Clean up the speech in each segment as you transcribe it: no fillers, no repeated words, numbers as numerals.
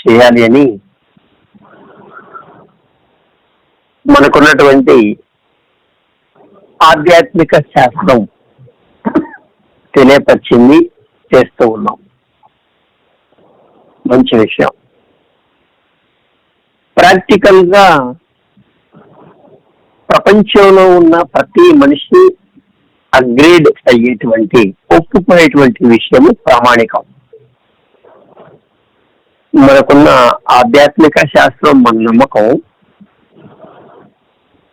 చేయాలి అని మనకున్నటువంటి ఆధ్యాత్మిక శాస్త్రం తెలియపరిచింది, చేస్తూ ఉన్నాం. మంచి విషయం. ప్రాక్టికల్ గా ప్రపంచంలో ఉన్న ప్రతి మనిషి అగ్రీడ్ అయ్యేటువంటి, ఒప్పుకునేటువంటి విషయము ప్రామాణికం. మనకున్న ఆధ్యాత్మిక శాస్త్రం మన నమ్మకం,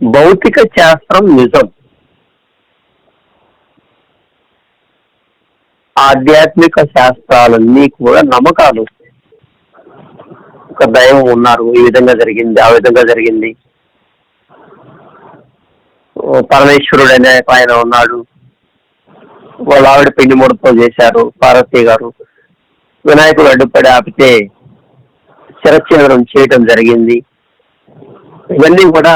భౌతిక శాస్త్రం నిజం. ఆధ్యాత్మిక శాస్త్రాలన్నీ కూడా నమ్మకాలు. ఒక దైవం ఉన్నారు, ఈ విధంగా జరిగింది, ఆ విధంగా జరిగింది. పరమేశ్వరుడు అనే ఆయన ఉన్నాడు, వాళ్ళ ఆవిడ పెళ్లి ముహూర్తం చేశారు పార్వతి గారు, వినాయకుడు అడ్డుపడి ఆపితే శిరచ్ఛేదనం చేయటం జరిగింది. ఇవన్నీ కూడా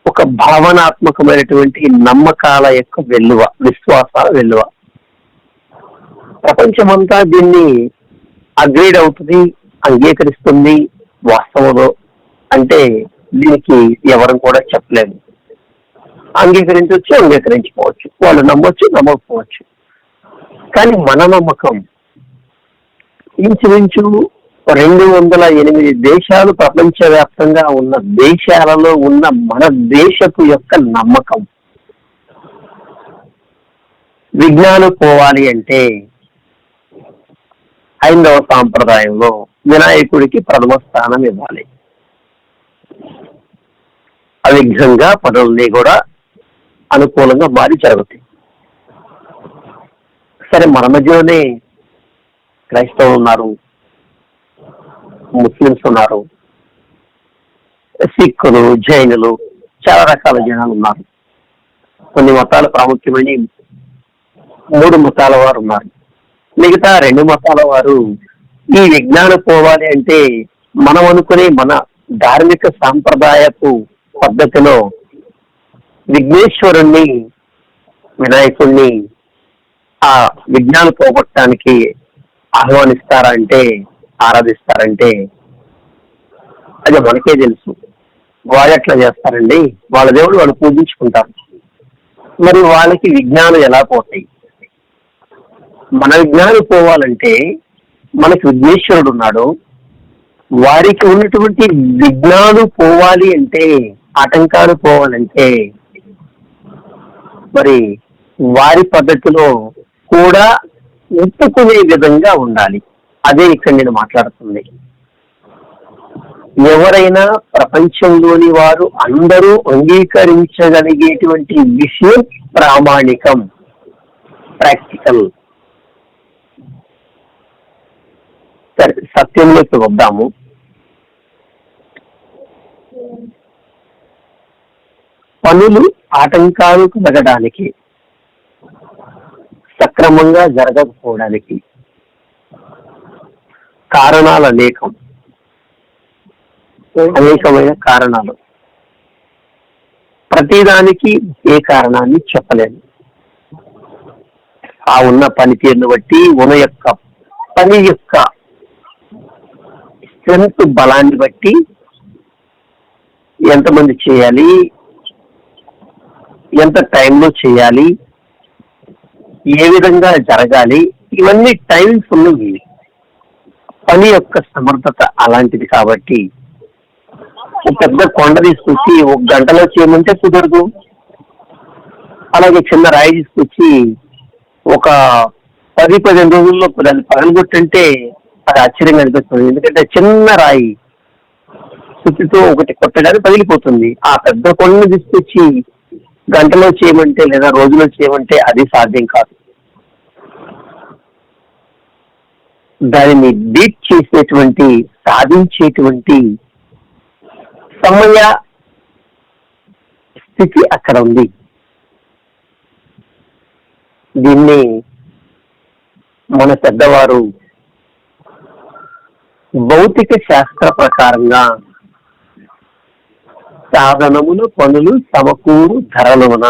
ఒక భావనాత్మకమైనటువంటి నమ్మకాల యొక్క వెల్లువ, విశ్వాసాల వెల్లువ. ప్రపంచమంతా దీన్ని అగ్రీడ్ అవుతుంది, అంగీకరిస్తుంది. వాస్తవంలో అంటే దీనికి ఎవరు కూడా చెప్పలేదు. అంగీకరించవచ్చు, అంగీకరించుకోవచ్చు, వాళ్ళు నమ్మొచ్చు, నమ్మకపోవచ్చు. కానీ మన నమ్మకం ఇంచుమించు 208 దేశాలు, ప్రపంచవ్యాప్తంగా ఉన్న దేశాలలో ఉన్న మన దేశపు యొక్క నమ్మకం, విజ్ఞానం పోవాలి అంటే హైందవ సాంప్రదాయంలో వినాయకుడికి ప్రథమ స్థానం ఇవ్వాలి. అవిఘ్నంగా పనులన్నీ కూడా అనుకూలంగా మారి జరుగుతాయి. సరే, మన మధ్యలోనే క్రైస్తవులు ఉన్నారు, ముస్లిమ్స్ ఉన్నారు, సిక్కులు, జైనులు, చాలా రకాల జనాలు ఉన్నారు. కొన్ని మతాల ప్రాముఖ్యమైన 3 మతాల వారు ఉన్నారు. మిగతా 2 మతాల వారు ఈ విజ్ఞానం పోవాలి అంటే మనం అనుకునే మన ధార్మిక సాంప్రదాయపు పద్ధతిలో విఘ్నేశ్వరుణ్ణి, వినాయకుడిని ఆ విజ్ఞానం పోగొట్టడానికి ఆహ్వానిస్తారంటే, ఆరాధిస్తారంటే అది మనకే తెలుసు. వాళ్ళు ఎట్లా చేస్తారండి, వాళ్ళ దేవుడు వాళ్ళు పూజించుకుంటారు. మరి వాళ్ళకి విజ్ఞానం ఎలా పోతాయి? మన విజ్ఞానం పోవాలంటే మనకి విఘ్నేశ్వరుడు ఉన్నాడు. వారికి ఉన్నటువంటి విఘ్నాలు పోవాలి అంటే, ఆటంకాలు పోవాలంటే మరి వారి పద్ధతిలో కూడా ఒప్పుకునే విధంగా ఉండాలి. అదే ఇక్కడ నేను మాట్లాడుతుంది. ఎవరైనా ప్రపంచంలోని వారు అందరూ అంగీకరించగలిగేటువంటి విషయం ప్రామాణికం, ప్రాక్టికల్. సరే, సత్యంలోకి వద్దాము. పనులు ఆటంకాలు కలగడానికి, సక్రమంగా జరగకపోవడానికి కారణాలు అనేకమైన కారణాలు. ప్రతిదానికి ఏ కారణాన్ని చెప్పలేము. ఆ ఉన్న పనితీరును బట్టి, ఉన్న యొక్క పని యొక్క స్ట్రెంత్, బలాన్ని బట్టి ఎంతమంది చేయాలి, ఎంత టైంలో చేయాలి, ఏ విధంగా జరగాలి, ఇవన్నీ టైమ్స్ ఉన్నవి. పని యొక్క సమర్థత అలాంటిది. కాబట్టి ఒక పెద్ద కొండ తీసుకొచ్చి 1 గంటలో చేయమంటే కుదరదు. అలాగే చిన్న రాయి తీసుకొచ్చి ఒక 10-15 రోజుల్లో దాన్ని పగలగొట్టంటే అది ఆశ్చర్యంగా అనిపిస్తుంది. ఎందుకంటే చిన్న రాయి సుత్తితో ఒకటి కొట్టడానికి పగిలిపోతుంది. ఆ పెద్ద కొండను తీసుకొచ్చి గంటలో చేయమంటే లేదా రోజులో చేయమంటే అది సాధ్యం కాదు. దానిని బీట్ చేసేటువంటి, సాధించేటువంటి సమయ స్థితి అక్కడ ఉంది. దీన్ని మన పెద్దవారు భౌతిక శాస్త్ర ప్రకారంగా సాధనములు, పనులు సమకూరు ధరలోన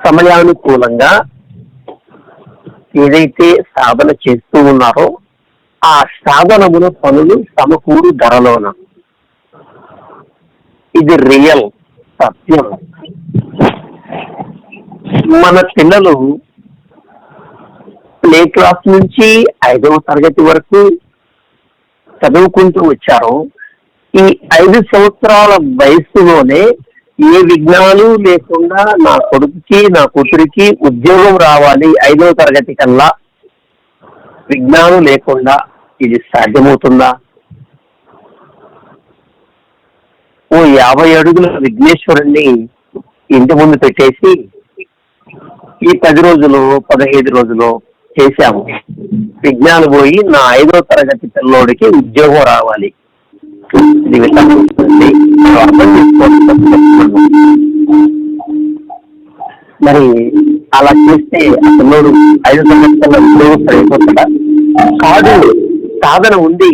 సమయానుకూలంగా ఏదైతే సాధన చేస్తూ ఉన్నారో ఆ సాధనముల పనులు సమకూరు ధరలోన. ఇది రియల్ సత్యం. మన పిల్లలు ప్లే క్లాస్ నుంచి 5వ తరగతి వరకు చదువుకుంటూ వచ్చారో ఈ 5 సంవత్సరాల వయసులోనే ఏ విఘ్నాలు లేకుండా నా కొడుకుకి నా కూతురికి ఉద్యోగం రావాలి 5వ తరగతి కల్లా, విఘ్నాలు లేకుండా ఇది సాధ్యమవుతుందా? ఓ 50 అడుగుల విఘ్నేశ్వరుణ్ణి ఇంటి ముందు పెట్టేసి ఈ 10 రోజులు 15 రోజులు చేశాము, విజ్ఞానం పోయి నా 5వ తరగతి పిల్లోడికి ఉద్యోగం రావాలి. ఇది అర్థం చేసుకోవాలి. మరి అలా చేస్తే ఆ పిల్లోడు 5వ తరగతి కల్లా ఉద్యోగం అయిపోతాడా? కాదు. సాధన ఉంది.